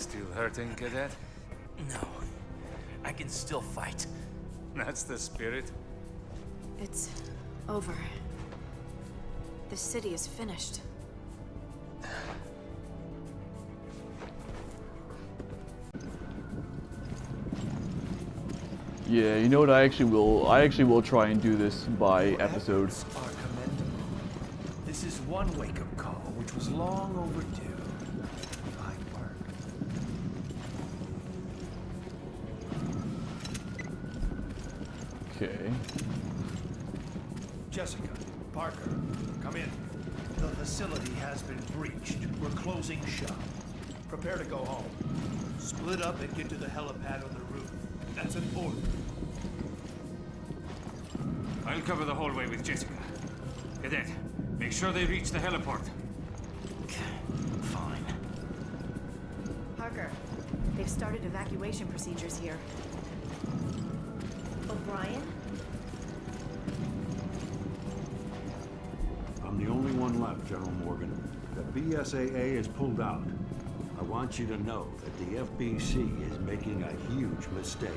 Still hurting, Cadet? No. I can still fight. That's the spirit. It's over. The city is finished. Yeah, you know what? I actually will try and do this by episode. Are commendable. This is one wake-up call, which was long overdue. Fine work. Okay. Jessica, Parker, come in. The facility has been breached. We're closing shop. Prepare to go home. Split up and get to the helipad on the roof. That's an order. I'll cover the hallway with Jessica. Cadet, make sure they reach the heliport. Fine. Parker, they've started evacuation procedures here. O'Brien? I'm the only one left, General Morgan. The BSAA is pulled out. I want you to know that the FBC is making a huge mistake.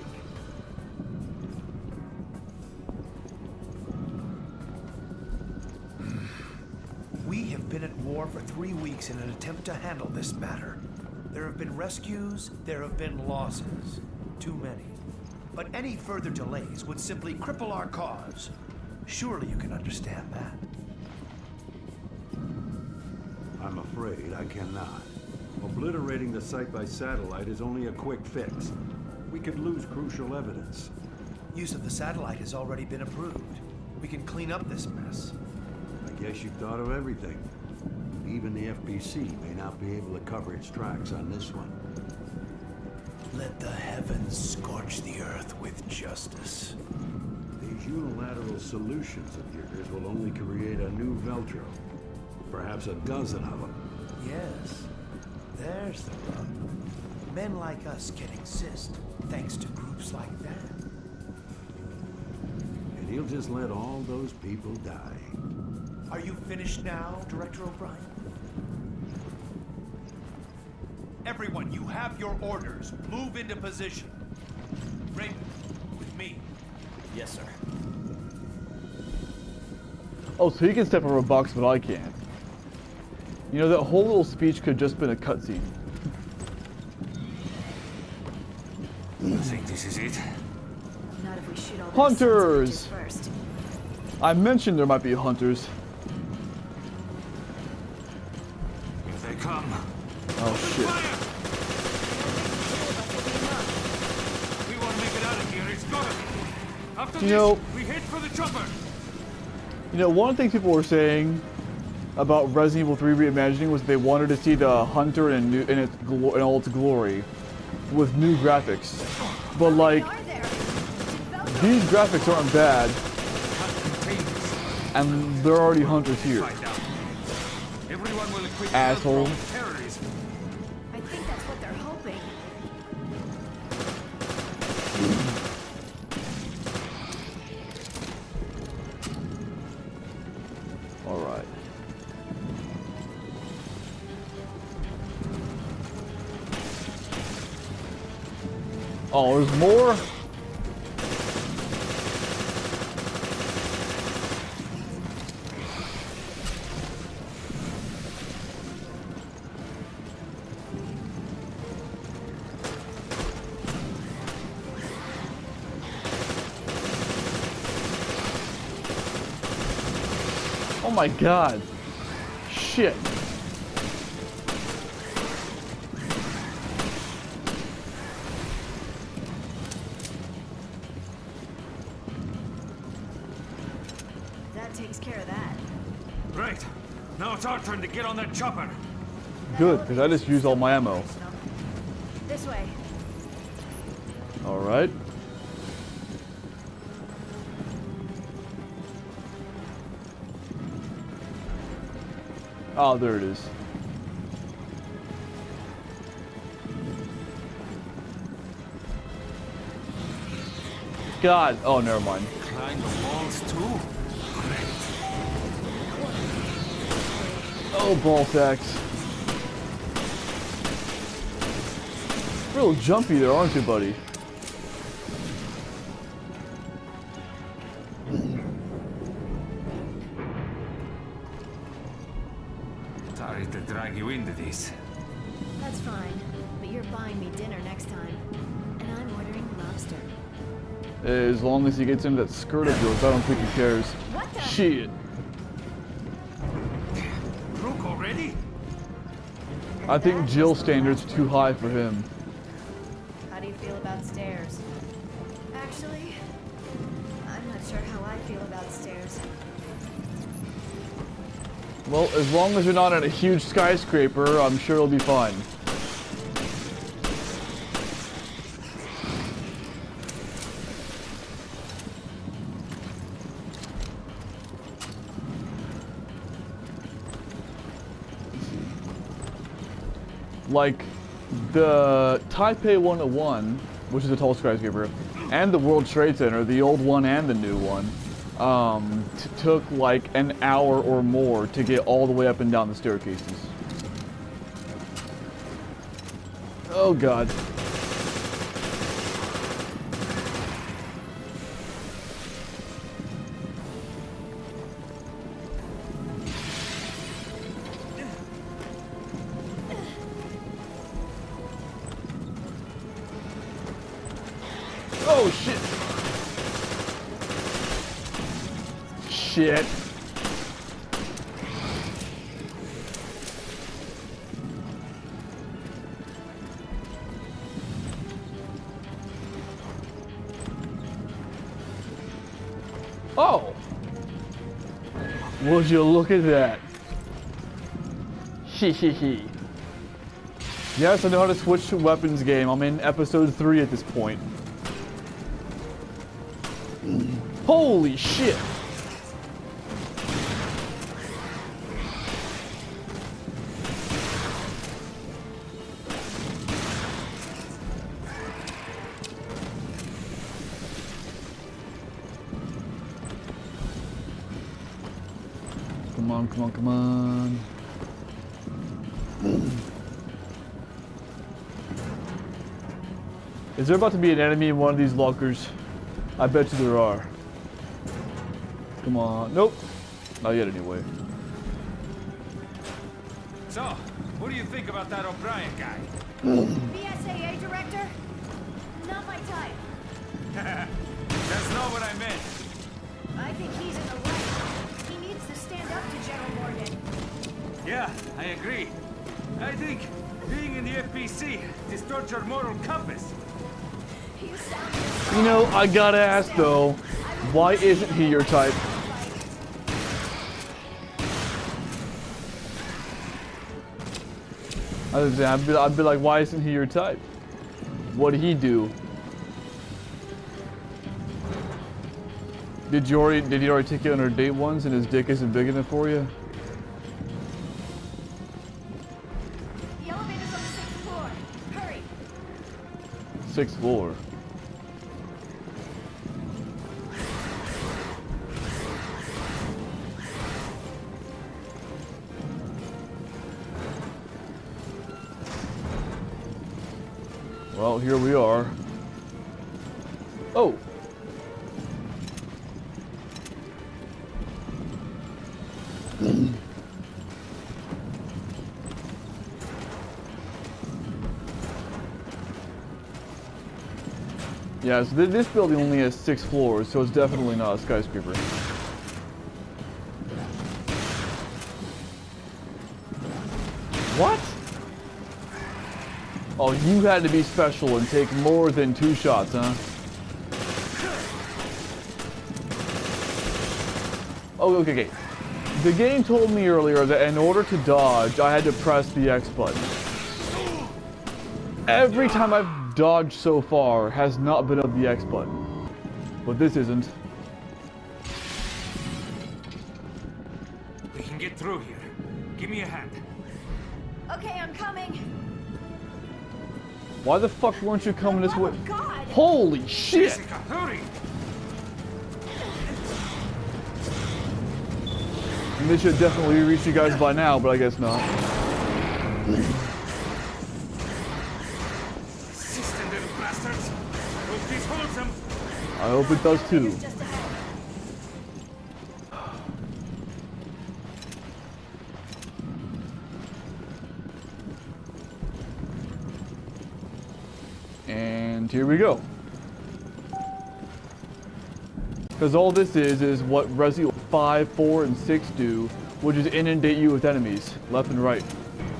We have been at war for 3 weeks in an attempt to handle this matter. There have been rescues, there have been losses. Too many. But any further delays would simply cripple our cause. Surely you can understand that. I'm afraid I cannot. Obliterating the site by satellite is only a quick fix. We could lose crucial evidence. Use of the satellite has already been approved. We can clean up this mess. I guess you've thought of everything. Even the FBC may not be able to cover its tracks on this one. Let the heavens scorch the earth with justice. These unilateral solutions of yours will only create a new Veltro. Perhaps a dozen of them. Yes, there's the rub. Men like us can exist thanks to groups like that. And he'll just let all those people die. Are you finished now, Director O'Brien? Everyone, you have your orders. Move into position. Raymond, with me. Yes, sir. Oh, so he can step over a box, but I can't. You know, that whole little speech could have just been a cutscene. You think this is it? Not if we shoot all Hunters! sons of bitches first. I mentioned there might be hunters. If they come. Oh shit. Fire! We want to make it out of here. It's gotta be. After You this, know- we head for the chopper. You know, one of the things people were saying about Resident Evil 3 reimagining was they wanted to see the hunter in all its glory with new graphics. But like, these graphics aren't bad, and there are already hunters here. Everyone will equip Asshole. terrorism. I think that's what they're hoping. Alright. Oh, there's more? Oh my god. Shit. That takes care of that. Right. Now it's our turn to get on that chopper. Good, because I just used all my ammo. This way. Alright. Oh, there it is. God. Oh, never mind. Climb the walls too? Great. Oh, ball sacks. Real jumpy there, aren't you, buddy? Sorry to drag you into this. That's fine, but you're buying me dinner next time. And I'm ordering lobster. As long as he gets into that skirt of yours, I don't think he cares. What the? Shit. Broke already? I think Jill's standards are too high for him. How do you feel about stairs? Actually, I'm not sure how I feel about stairs. Well, as long as you're not in a huge skyscraper, I'm sure it'll be fine. Like, the Taipei 101, which is a tall skyscraper, and the World Trade Center, the old one and the new one, took like an hour or more to get all the way up and down the staircases. Oh god. Oh shit. Shit. Oh. Would you look at that? Hee hee hee. Yes, I know how to switch to weapons game. I'm in episode 3 at this point. Holy shit! Come on, come on, come on. Is there about to be an enemy in one of these lockers? I bet you there are. Come on. Nope. Not yet anyway. So, what do you think about that O'Brien guy? BSAA director? Not my type. That's not what I meant. I think he's in the right. He needs to stand up to General Morgan. Yeah, I agree. I think being in the FBC distorts your moral compass. You sound just You know, I gotta ask though, why isn't he your type? I'd be like, why isn't he your type? What did he do? Did he already take you on a date once and his dick isn't big enough for you? The elevator's on the 6th floor. Hurry. 6th floor. Well, here we are. Oh! Yeah, so this building only has 6 floors, so it's definitely not a skyscraper. What? Oh, you had to be special and take more than 2 shots, huh? Oh, okay. The game told me earlier that in order to dodge, I had to press the X button. Every time I've dodged so far has not been of the X button. But this isn't. We can get through here. Give me a hand. Okay, I'm coming. Why the fuck weren't you coming this way? Oh, God! Holy shit! Jessica, hurry! And they should definitely reach you guys by now, but I guess not. hope it does too. Just ahead. And here we go. Because all this is what Resident Evil 5, 4, and 6 do, which is inundate you with enemies, left and right.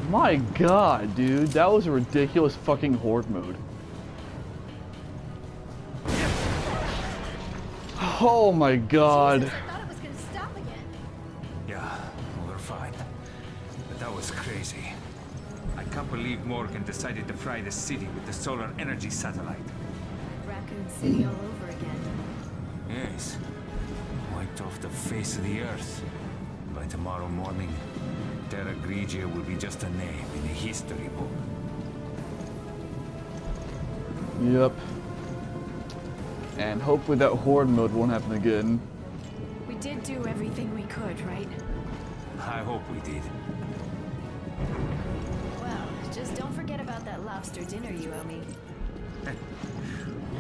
My god, dude, that was a ridiculous fucking horde mode. Oh my god. Jesus, I thought it was gonna stop again. Yeah, we're fine. But that was crazy. I can't believe Morgan decided to fry the city with the solar energy satellite. Raccoon City all over again. Yes. Wiped off the face of the earth. By tomorrow morning, Terra Grigia will be just a name in a history book. Yep. And hopefully that horde mode won't happen again. We did do everything we could, right? I hope we did. Well, just don't forget about that lobster dinner you owe me.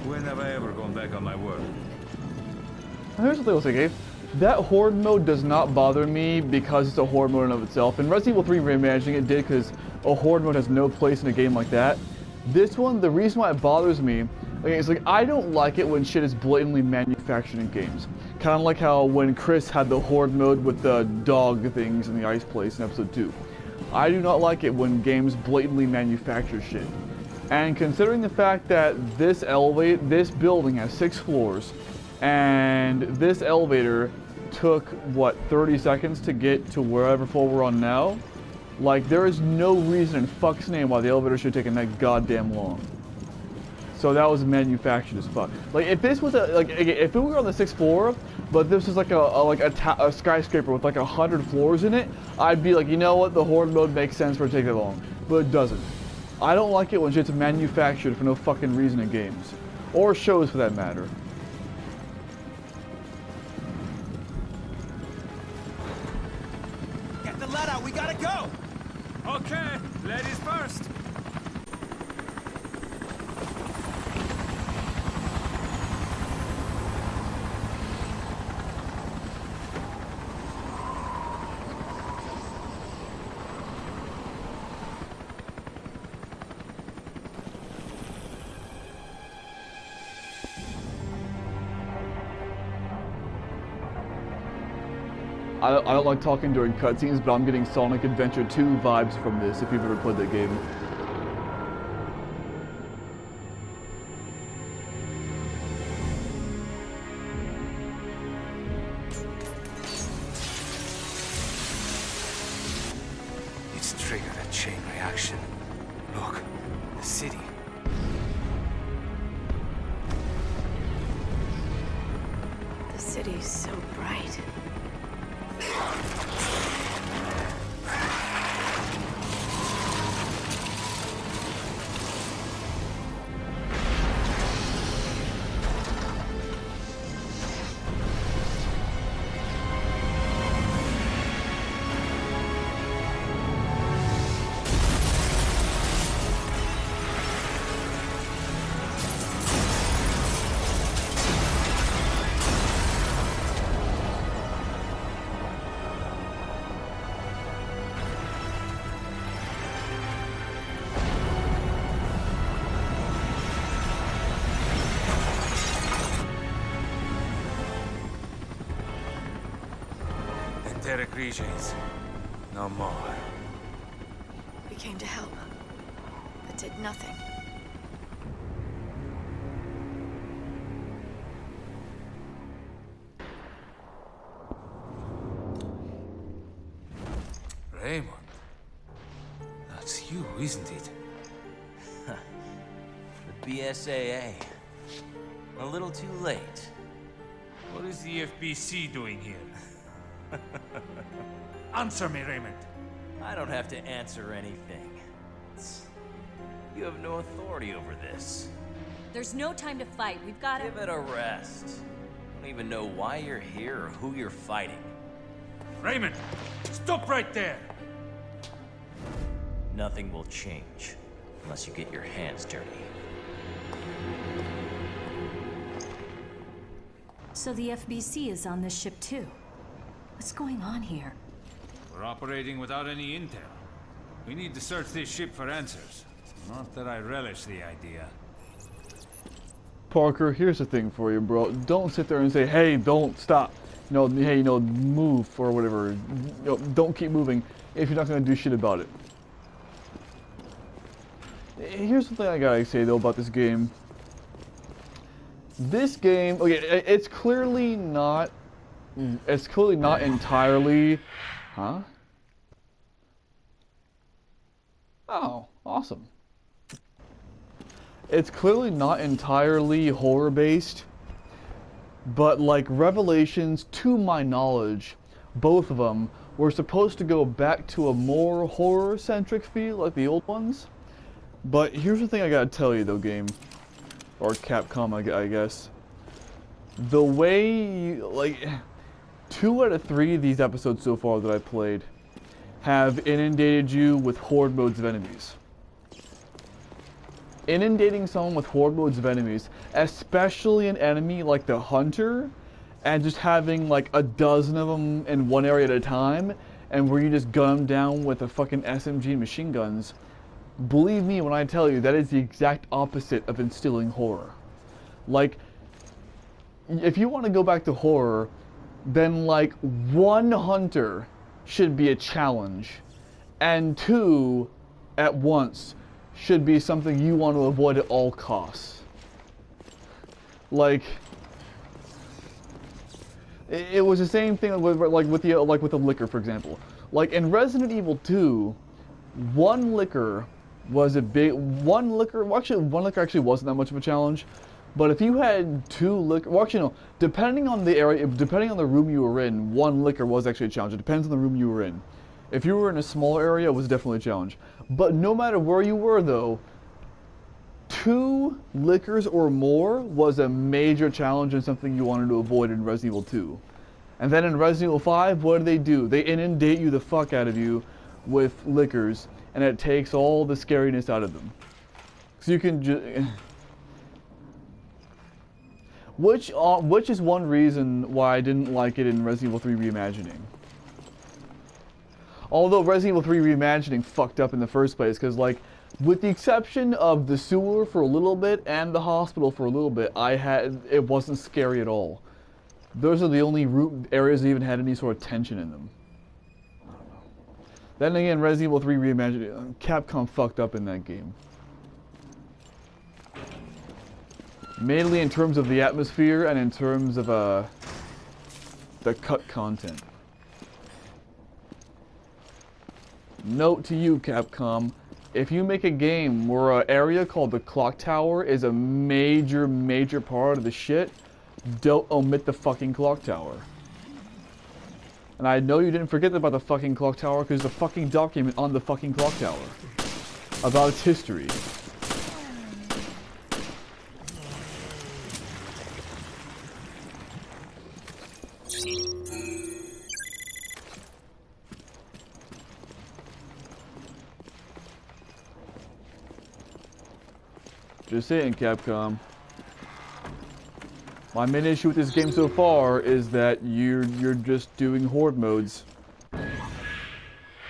When have I ever gone back on my word? And here's the thing I'll say, Gabe. That horde mode does not bother me because it's a horde mode in and of itself. In Resident Evil 3 reimagining it did because a horde mode has no place in a game like that. This one, the reason why it bothers me, is like I don't like it when shit is blatantly manufactured in games. Kind of like how when Chris had the horde mode with the dog things in the ice place in episode 2. I do not like it when games blatantly manufacture shit. And considering the fact that this building has 6 floors, and this elevator took, what, 30 seconds to get to wherever floor we're on now? Like, there is no reason in fuck's name why the elevator should have taken that goddamn long. So that was manufactured as fuck. Like, if this was if we were on the 6th floor, but this is like a skyscraper with like 100 floors in it, I'd be like, you know what, the horde mode makes sense for it to take that long. But it doesn't. I don't like it when shit's manufactured for no fucking reason in games. Or shows for that matter. Get the lead out, we gotta go! Okay, ladies first. I don't like talking during cutscenes, but I'm getting Sonic Adventure 2 vibes from this, if you've ever played that game. It's triggered a chain reaction. Look, the city. The city's so bright. Terra Grigians. No more. We came to help, but did nothing. Raymond. That's you, isn't it? The BSAA. A little too late. What is the FBC doing here? Answer me, Raymond. I don't have to answer anything. You have no authority over this. There's no time to fight. We've got to... Give it a rest. I don't even know why you're here or who you're fighting. Raymond, stop right there. Nothing will change unless you get your hands dirty. So the FBC is on this ship too. What's going on here? We're operating without any intel. We need to search this ship for answers. Not that I relish the idea. Parker, here's the thing for you, bro. Don't sit there and say, hey, don't stop. Hey, move or whatever. Don't keep moving if you're not going to do shit about it. Here's the thing I gotta say, though, about this game. This game, okay, it's clearly not entirely, huh? Oh, awesome. It's clearly not entirely horror-based, but like Revelations, to my knowledge, both of them were supposed to go back to a more horror-centric feel like the old ones. But here's the thing I gotta tell you though, game. Or Capcom, I guess. The way, like, 2 out of 3 of these episodes so far that I played have inundated you with horde modes of enemies. Inundating someone with horde modes of enemies, especially an enemy like the Hunter, and just having like a dozen of them in one area at a time, and where you just gun them down with a fucking SMG and machine guns. Believe me when I tell you, that is the exact opposite of instilling horror. Like, if you want to go back to horror, then like 1 Hunter should be a challenge, and 2 at once should be something you want to avoid at all costs. Like, it was the same thing with the liquor, for example. Like in Resident Evil 2, 1 liquor was a big liquor. Well, actually, 1 liquor actually wasn't that much of a challenge. But if you had 2 liquor, well, actually no, depending on the area, depending on the room you were in, 1 liquor was actually a challenge. It depends on the room you were in. If you were in a small area, it was definitely a challenge. But no matter where you were, though, 2 liquors or more was a major challenge and something you wanted to avoid in Resident Evil 2. And then in Resident Evil 5, what do? They inundate you the fuck out of you with liquors, and it takes all the scariness out of them. So you can just... Which is one reason why I didn't like it in Resident Evil 3 Reimagining. Although Resident Evil 3 Reimagining fucked up in the first place, because like, with the exception of the sewer for a little bit and the hospital for a little bit, it wasn't scary at all. Those are the only areas that even had any sort of tension in them. Then again, Resident Evil 3 Reimagining, Capcom fucked up in that game. Mainly in terms of the atmosphere and in terms of the cut content. Note to you, Capcom, if you make a game where an area called the Clock Tower is a major part of the shit, don't omit the fucking Clock Tower. And I know you didn't forget about the fucking Clock Tower because there's a fucking document on the fucking Clock Tower about its history. Just saying, Capcom. My main issue with this game so far is that you're just doing horde modes.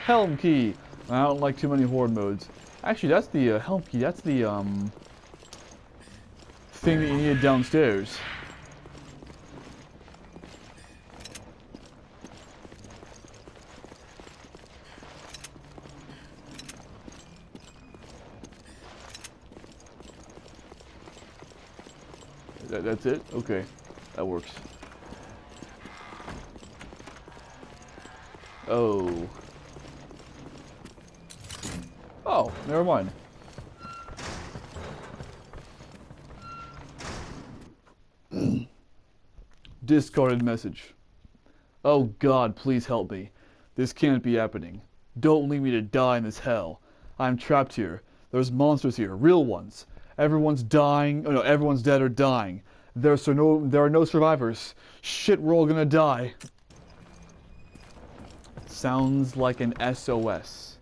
Helm key. I don't like too many horde modes. Actually, that's the helm key. That's the thing that you needed downstairs. That's it? Okay. That works. Oh. Oh, never mind. Discarded message. Oh God, please help me. This can't be happening. Don't leave me to die in this hell. I'm trapped here. There's monsters here, real ones. Everyone's dying. Oh no, everyone's dead or dying. There are no survivors. Shit, we're all gonna die. Sounds like an SOS.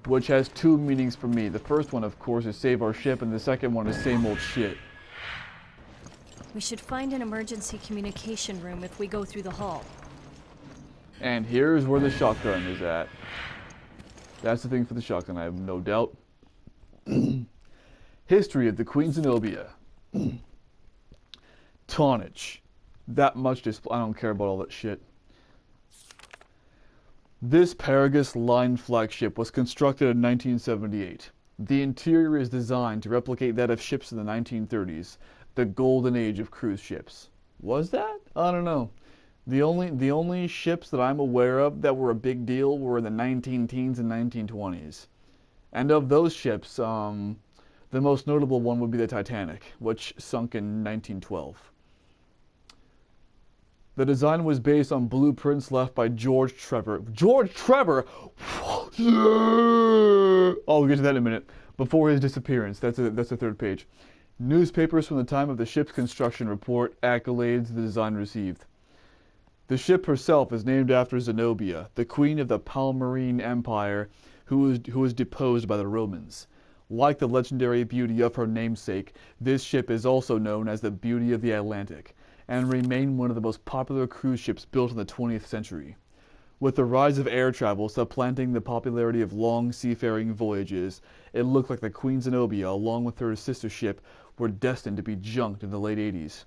Which has 2 meanings for me. The first one, of course, is save our ship, and the second one is same old shit. We should find an emergency communication room if we go through the hall. And here's where the shotgun is at. That's the thing for the shotgun, I have no doubt. History of the Queen Zenobia. Tonnage. That much display. I don't care about all that shit. This Paragus Line flagship was constructed in 1978. The interior is designed to replicate that of ships in the 1930s, the golden age of cruise ships. Was that? I don't know. The only ships that I'm aware of that were a big deal were in the 19-teens and 1920s. And of those ships, the most notable one would be the Titanic, which sunk in 1912. The design was based on blueprints left by George Trevor. George Trevor! Oh, we'll get to that in a minute. Before his disappearance. That's the third page. Newspapers from the time of the ship's construction report accolades the design received. The ship herself is named after Zenobia, the queen of the Palmyrene Empire, who was deposed by the Romans. Like the legendary beauty of her namesake, this ship is also known as the Beauty of the Atlantic, and remained one of the most popular cruise ships built in the 20th century. With the rise of air travel supplanting the popularity of long seafaring voyages, it looked like the Queen Zenobia, along with her sister ship, were destined to be junked in the late 80s.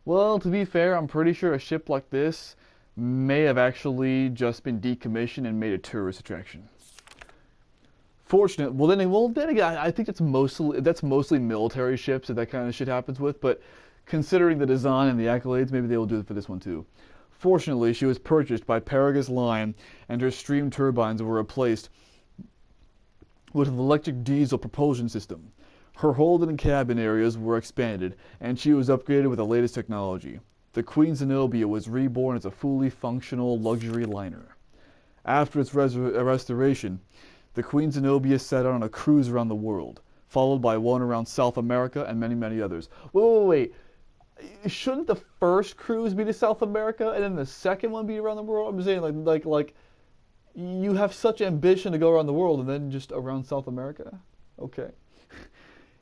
Well, to be fair, I'm pretty sure a ship like this may have actually just been decommissioned and made a tourist attraction. Well then again, I think that's mostly military ships that kind of shit happens with, but considering the design and the accolades, maybe they will do it for this one too. Fortunately, she was purchased by Paragus Line, and her steam turbines were replaced with an electric diesel propulsion system. Her hold and cabin areas were expanded, and she was upgraded with the latest technology. The Queen Zenobia was reborn as a fully functional luxury liner. After its restoration, the Queen Zenobia set out on a cruise around the world, followed by one around South America and many, many others. Wait. Shouldn't the first cruise be to South America and then the second one be around the world? I'm saying like you have such ambition to go around the world and then just around South America? Okay.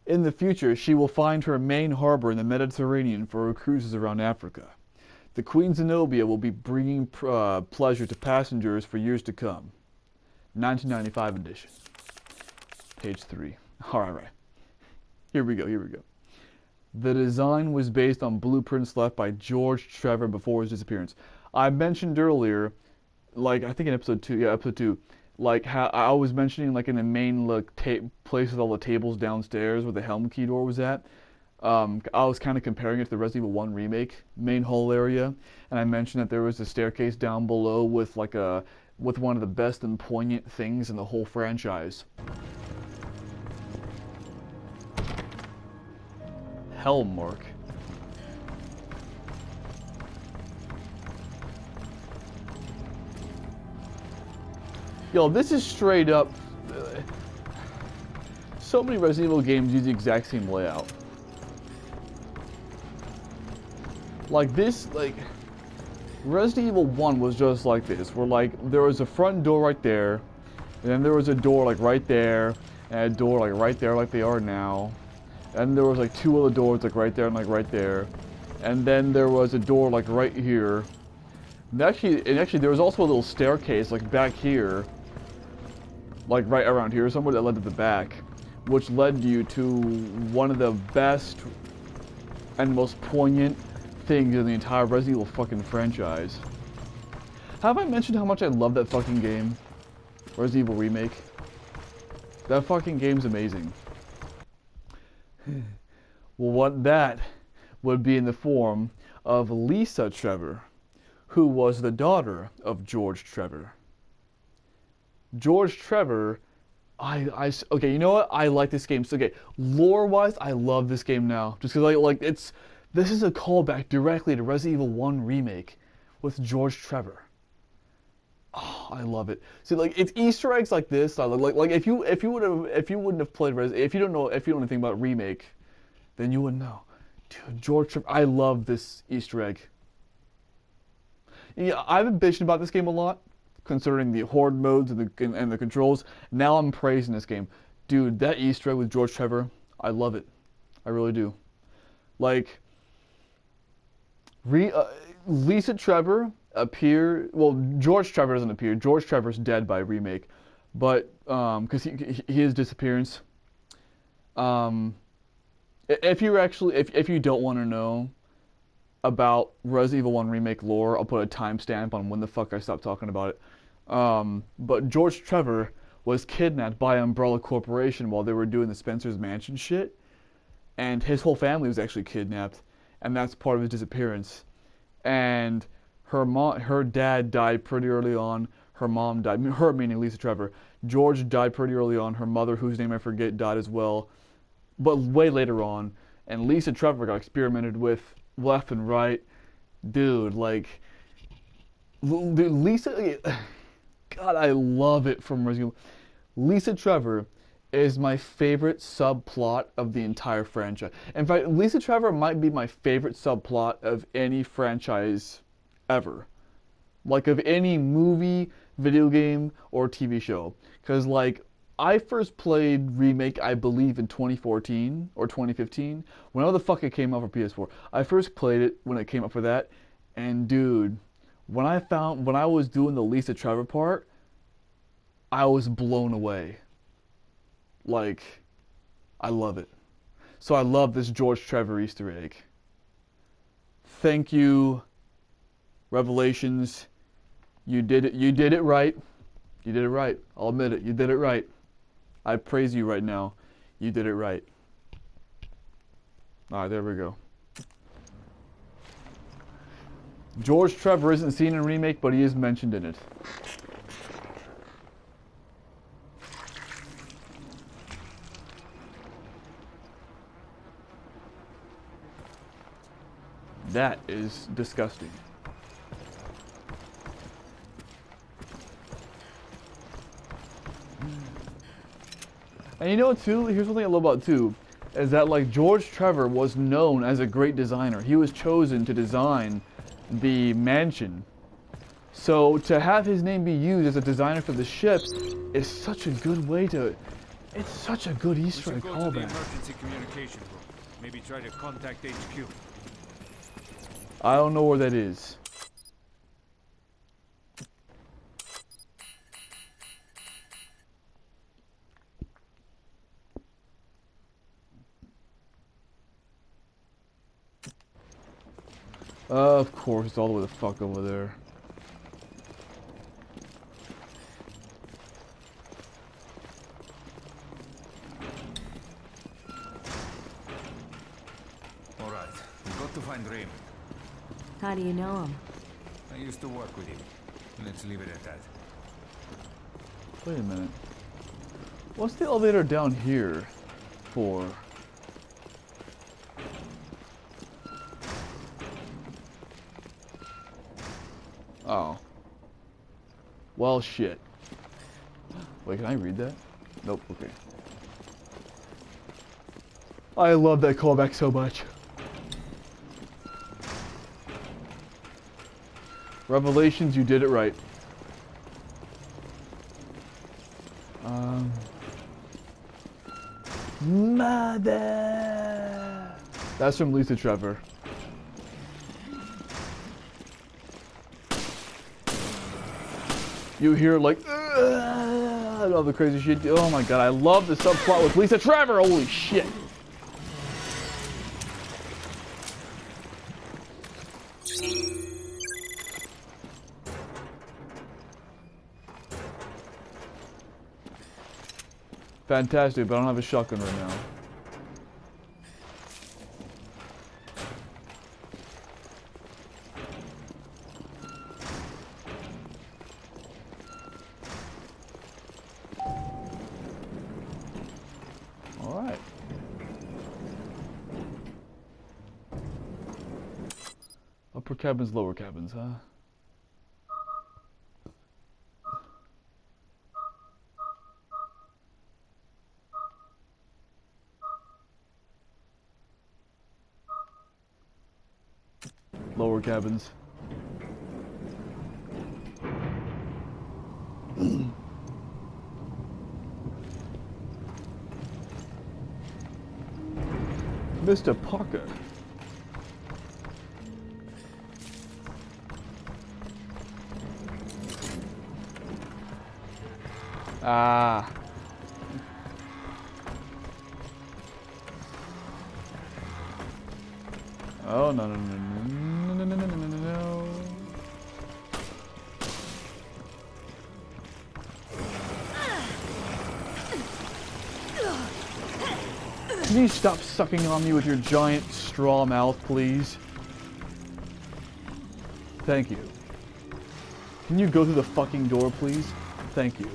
In the future, she will find her main harbor in the Mediterranean for her cruises around Africa. The Queen Zenobia will be bringing pleasure to passengers for years to come. 1995 edition. Page 3. All right. Here we go. The design was based on blueprints left by George Trevor before his disappearance. I mentioned earlier, like I think in episode 2, like how I was mentioning like in the main place with all the tables downstairs where the Helm Key door was at. I was kind of comparing it to the Resident Evil 1 remake main hall area, and I mentioned that there was a staircase down below with one of the best and poignant things in the whole franchise. Helm mark. Yo, this is straight up. So many Resident Evil games use the exact same layout. Like this, Resident Evil 1 was just like this, where there was a front door right there, and then there was a door right there, and a door right there like they are now. And there was two other doors right there and right there. And then there was a door right here. And actually there was also a little staircase back here. Right around here somewhere that led to the back. Which led you to one of the best and most poignant things in the entire Resident Evil fucking franchise. Have I mentioned how much I love that fucking game? Resident Evil Remake? That fucking game's amazing. Well, that would be in the form of Lisa Trevor, who was the daughter of George Trevor. George Trevor, okay, you know what? I like this game. So, okay, lore-wise, I love this game now. Just because, this is a callback directly to Resident Evil 1 Remake with George Trevor. Oh, I love it. See, it's Easter eggs like this. If you wouldn't have played if you don't know anything about Remake, then you wouldn't know. Dude, George Trevor, I love this Easter egg. Yeah, I've been bitching about this game a lot, considering the horde modes and the controls. Now I'm praising this game. Dude, that Easter egg with George Trevor, I love it. I really do. Lisa Trevor appear. Well, George Trevor doesn't appear. George Trevor's dead by remake, but because his disappearance. If you don't want to know about Resident Evil 1 remake lore, I'll put a timestamp on when the fuck I stopped talking about it. But George Trevor was kidnapped by Umbrella Corporation while they were doing the Spencer's Mansion shit, and his whole family was actually kidnapped, and that's part of his disappearance. And her dad died pretty early on. Her mom died. Her meaning Lisa Trevor. George died pretty early on. Her mother, whose name I forget, died as well, but way later on. And Lisa Trevor got experimented with left and right. Dude, like, Lisa, God, I love it from Resident Evil. Lisa Trevor is my favorite subplot of the entire franchise. In fact, Lisa Trevor might be my favorite subplot of any franchise ever. Like, of any movie, video game, or TV show. Because, like, I first played Remake, I believe, in 2014 or 2015. Whenever the fuck it came out for PS4. I first played it when it came up for that. And, dude, when I was doing the Lisa Trevor part, I was blown away. Like, I love it. So I love this George Trevor Easter egg. Thank you, Revelations. You did it right. You did it right. I'll admit it. You did it right. I praise you right now. You did it right. Alright, there we go. George Trevor isn't seen in Remake, but he is mentioned in it. That is disgusting. And you know what, too? Here's one thing I love about, too, is that, like, George Trevor was known as a great designer. He was chosen to design the mansion. So to have his name be used as a designer for the ship is such a good way to... It's such a good Easter egg callback. To the emergency communication room. Maybe try to contact HQ. I don't know where that is. Of course, it's all the way the fuck over there. Alright, we've got to find Raymond. How do you know him? I used to work with him. Let's leave it at that. Wait a minute. What's the elevator down here for? Oh. Well, shit. Wait, can I read that? Nope, okay. I love that callback so much. Revelations, you did it right. Mother! That's from Lisa Trevor. You hear like, and all the crazy shit. Oh my god, I love the subplot with Lisa Trevor. Holy shit. Fantastic, but I don't have a shotgun right now. Alright. Upper cabins, lower cabins, huh? Lower cabins. Mr. Parker. Ah. Oh, no, no, no, no, no, no, no, no, no, no. Can you stop sucking on me with your giant straw mouth, please? Thank you. Can you go through the fucking door, please? Thank you.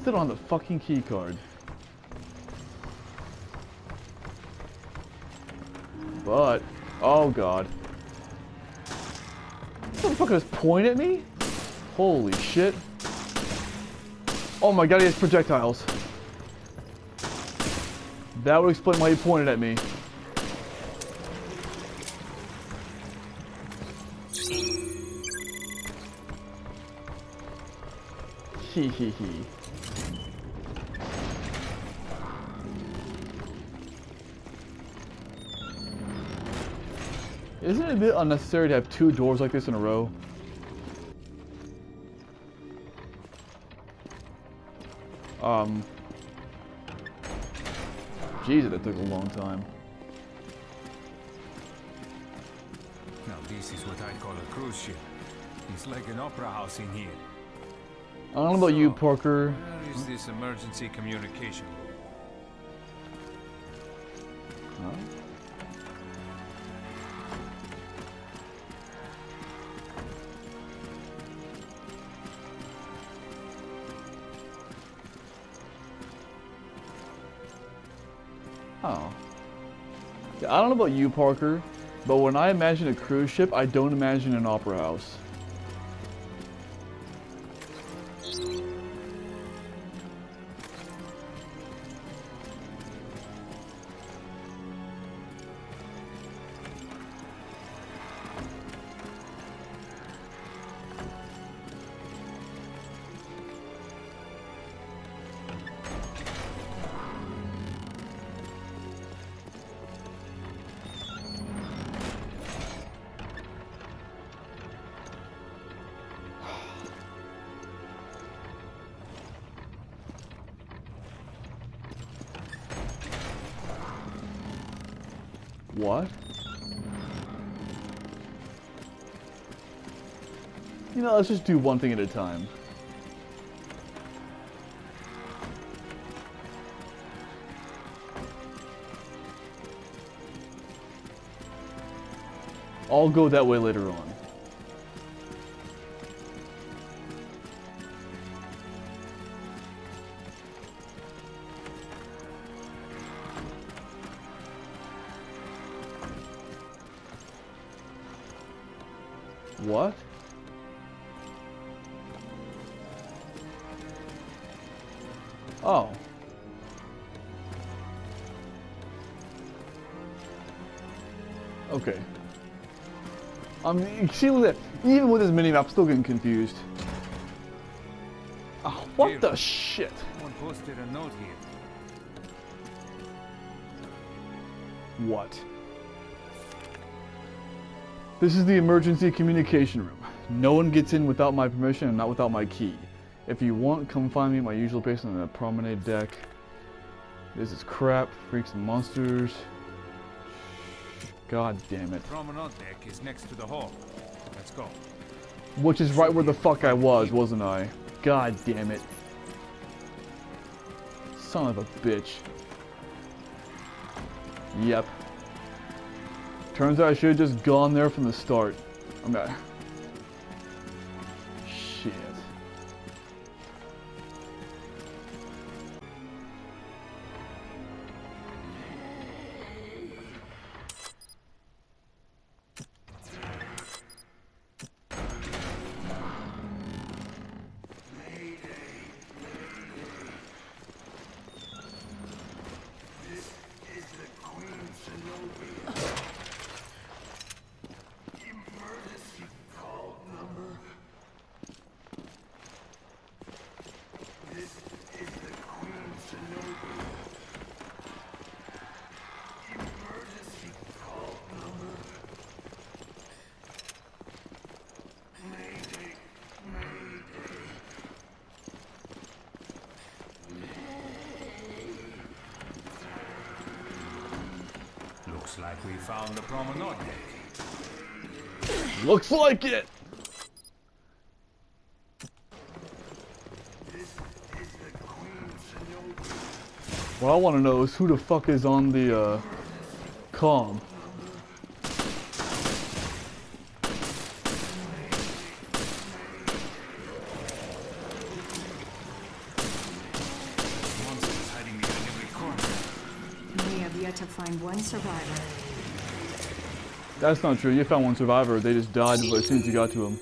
Still on the fucking key card. But, oh god. Motherfucker just point at me? Holy shit. Oh my god, he has projectiles. That would explain why he pointed at me. Hee hee hee. Isn't it a bit unnecessary to have two doors like this in a row? Jesus, that took a long time. Now this is what I call a cruise ship. It's like an opera house in here. I don't know about you, So, Parker. Where is this emergency communication? Huh? Oh. Yeah, I don't know about you, Parker, but when I imagine a cruise ship, I don't imagine an opera house. What? You know, let's just do one thing at a time. I'll go that way later on. What? Oh. Okay. See, look at that. Even with this minimap, I'm still getting confused. Oh, what Here. the shit? Someone posted a note here. What? This is the emergency communication room. No one gets in without my permission and not without my key. If you want, come find me at my usual place on the promenade deck. This is crap, freaks and monsters. God damn it. Promenade deck is next to the hall. Let's go. Which is right where the fuck I was, wasn't I? God damn it. Son of a bitch. Yep. Turns out I should have just gone there from the start. I'm not. Shit. like we found the promenade deck. Looks like it! What I want to know is who the fuck is on the comm. Monsters hiding behind every corner. We have yet to find one survivor. That's not true. You found one survivor. They just died as soon as you got to them.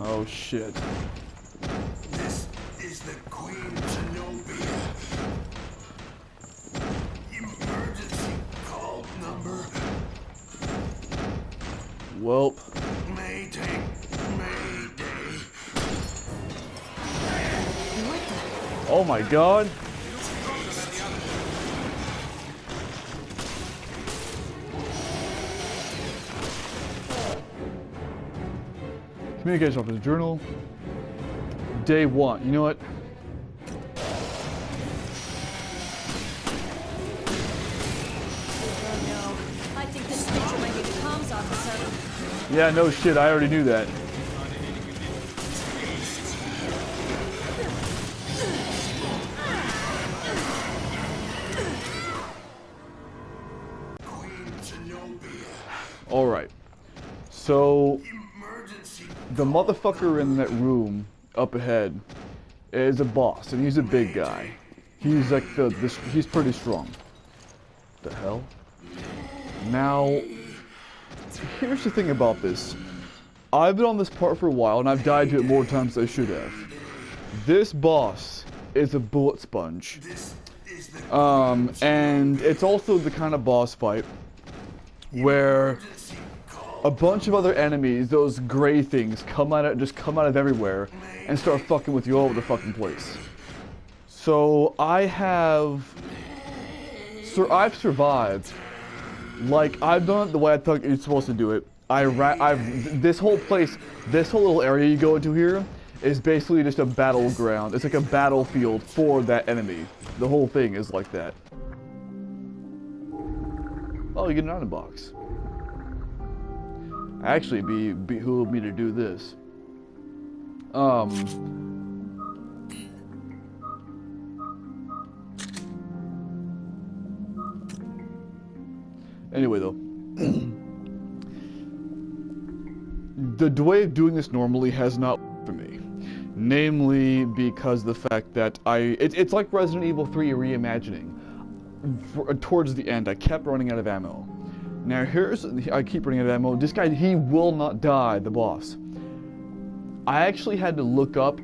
Oh shit. This is the Queen Zenobia. Emergency call number. Welp. Mayday. Mayday. Oh my god. Communication officer journal. Day 1. You know what? Oh no. I think this picture might be the comms officer. Yeah, no shit. I already knew that. All right. So the motherfucker in that room up ahead is a boss, and he's a big guy. He's like he's pretty strong. The hell? Now, here's the thing about this. I've been on this part for a while, and I've died to it more times than I should have. This boss is a bullet sponge. And it's also the kind of boss fight where a bunch of other enemies, those gray things, come out of everywhere and start fucking with you all over the fucking place. So I've survived. Like, I've done it the way I thought you're supposed to do it. This whole place, this whole little area you go into here is basically just a battleground. It's like a battlefield for that enemy. The whole thing is like that. Oh, you get an item box. Actually, behoove me to do this. Anyway, though. The way of doing this normally has not worked for me. Namely, because the fact that it's like Resident Evil 3 reimagining. Towards the end, I kept running out of ammo. Now I keep running out of ammo. This guy, he will not die, the boss. I actually had to look up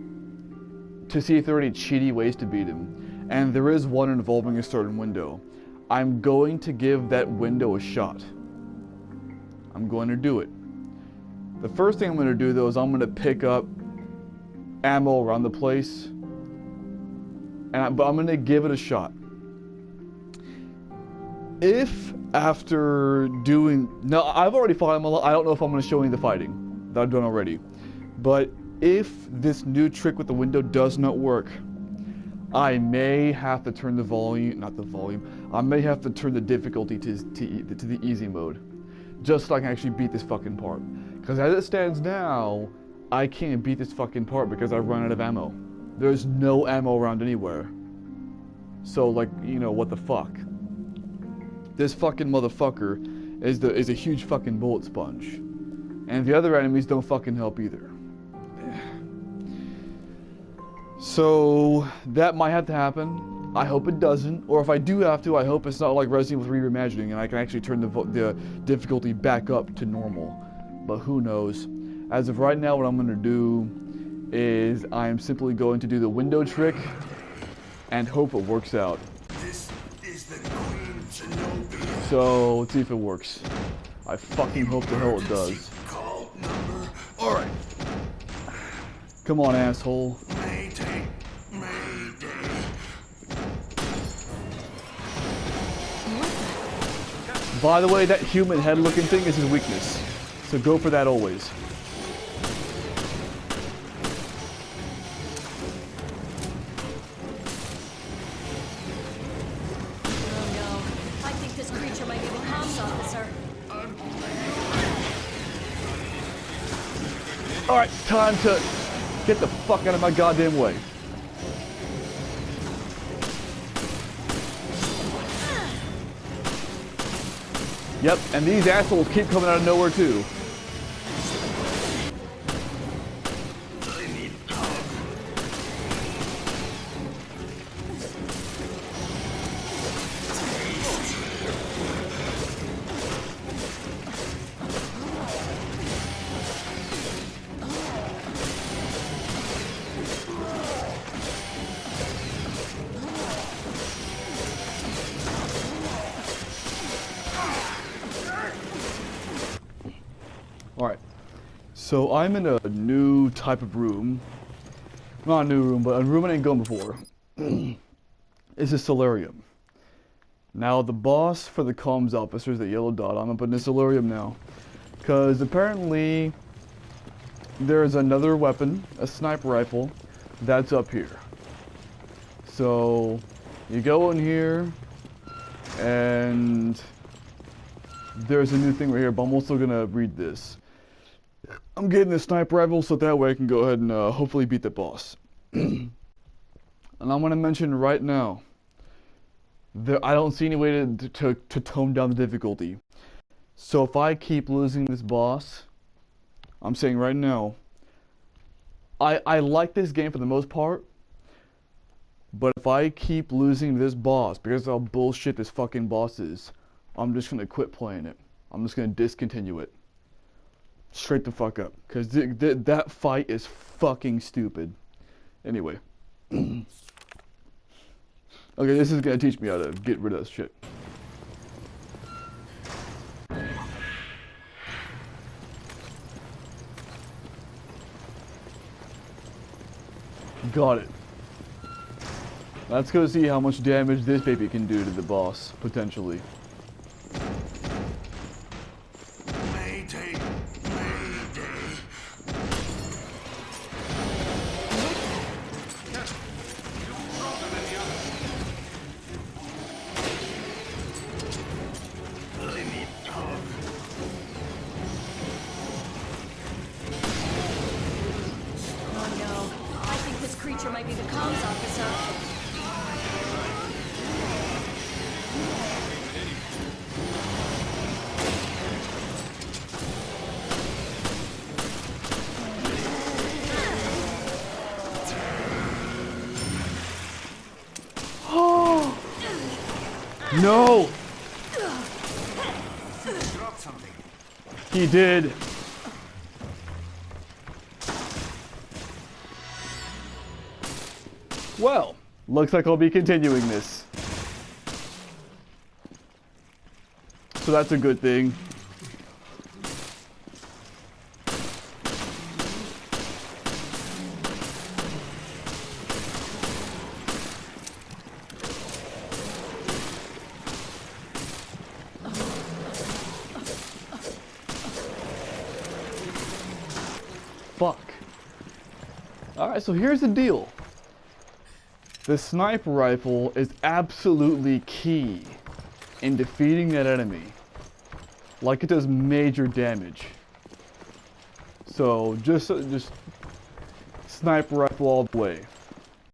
to see if there are any cheaty ways to beat him. And there is one involving a certain window. I'm going to give that window a shot. I'm going to do it. The first thing I'm going to do, though, is I'm going to pick up ammo around the place. But I'm going to give it a shot. If after doing... Now, I've already fought him a lot. I don't know if I'm going to show any of the fighting that I've done already. But if this new trick with the window does not work, I may have to turn the volume... Not the volume. I may have to turn the difficulty to the easy mode. Just so I can actually beat this fucking part. Because as it stands now, I can't beat this fucking part because I've run out of ammo. There's no ammo around anywhere. So, like, you know, what the fuck? This fucking motherfucker is a huge fucking bullet sponge. And the other enemies don't fucking help either. So, that might have to happen. I hope it doesn't. Or if I do have to, I hope it's not like Resident Evil 3 reimagining and I can actually turn the difficulty back up to normal. But who knows. As of right now, what I'm going to do is I am simply going to do the window trick and hope it works out. This is the Queen Zenobia. So, let's see if it works. I fucking hope the hell it does. Call number. Alright. Come on, asshole. Mayday. Mayday. By the way, that human head looking thing is his weakness. So go for that always. Oh no. I think this creature might be the comms officer. Alright, time to get the fuck out of my goddamn way. Yep, and these assholes keep coming out of nowhere too. Alright, so I'm in a new type of room. Not a new room, but a room I ain't gone before. It's a solarium. Now the boss for the comms officer is the yellow dot. I'm up in the solarium now. Because apparently there's another weapon, a sniper rifle, that's up here. So you go in here and there's a new thing right here, but I'm also gonna read this. I'm getting the sniper rifle so that way I can go ahead and hopefully beat the boss. And I'm gonna mention right now, I don't see any way to tone down the difficulty. So if I keep losing this boss, I'm saying right now, I like this game for the most part, but if I keep losing this boss because of how bullshit this fucking boss is, I'm just gonna quit playing it. I'm just gonna discontinue it. Straight the fuck up. Because that fight is fucking stupid. Anyway. Okay, this is gonna teach me how to get rid of this shit. Got it. Let's go see how much damage this baby can do to the boss, potentially. Mayday. Mayday. I need help. Oh no. I think this creature might be the comms officer. No! Drop something. He did. Well, looks like I'll be continuing this. So that's a good thing. Fuck. Alright, so here's the deal. The sniper rifle is absolutely key in defeating that enemy. Like, it does major damage. So just sniper rifle all the way.